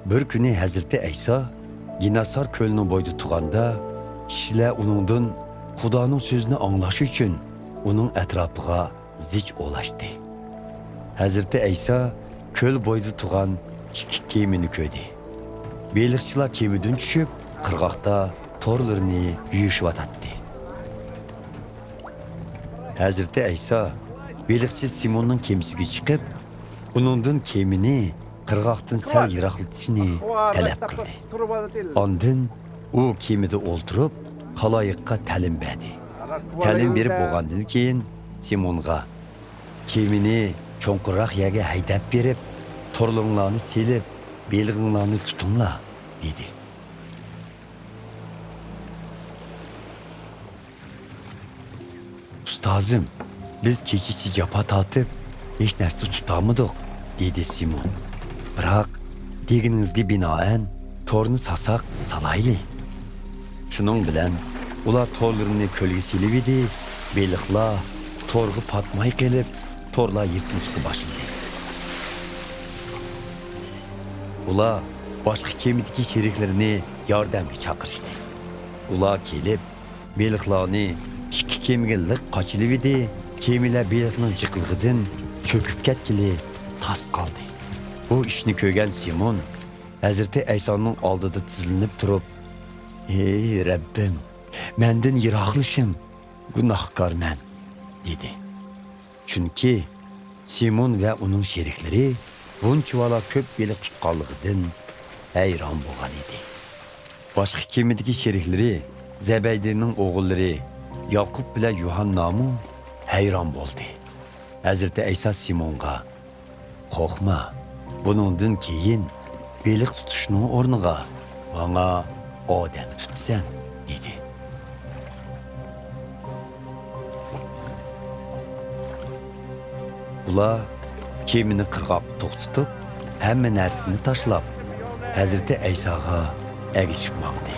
Bir günü Hazreti İsa Ginasar kölünün boyda tuğanda kişiler onundan Xudanın sözünü anlaşı için onun etrafıga zich ulaştı. Hazreti İsa köl boyda tuğan iki kemini köydü. Beylikçiler kemiden düşüp qırğaqda torlarını yuyuşvatatdı. Hazreti İsa beylikçi Simon'un kemisiga chiqib, onundan kemini qırğaqdan sal yiroqlatishni talab qildi. Ondan u kemida o'ltirib, xaloyiqqa ta'lim berdi. Ta'lim berib bo'lgandan keyin Simonga kemini cho'nqirroq yerga haydab berib, torlinglarni selib, belig'inglarni tutinglar dedi. Ustozim, biz kechichi japa tortib, hech narsa tutolmadik, dedi Simon. Biroq deginingizga binoan torni sasak salayli. Shuning bilan ular torlarini ko'lga silib edi, beliqlar torg'i patmay kelib, torlar yirtilishga boshladi. Ular boshqa kemidagi sheriklarini yordamga chaqirishdi. Ular kelib, beliqlarni ikki kemiga liq qochilib edi, kemilar beliqning jiqlig'idan cho'kib ketgili tas qoldi. Bu ishni ko'rgan Simon Hazreti İsa'nın oldida tizilib turib, "Ey Rabbim, mendan yiroqlashim, gunohkorman", dedi. Chunki Simon va uning sheriklari bunchalar ko'p beliq tutganligidan hayron bo'lgan edi. Boshqa kemidagi sheriklari Zebeydiyning o'g'illari Yaqub bilan Yuhannamu hayron bo'ldi. Hazreti İsa Simonga, "Qo'rqma, buningdan keyin beliq tutishning o'rniga menga odam tutsan", dedi. Ular kemini qirg'oqqa to'xtatib, hamma narsani tashlab, Hazreti İsa'ga ergishib mangdi.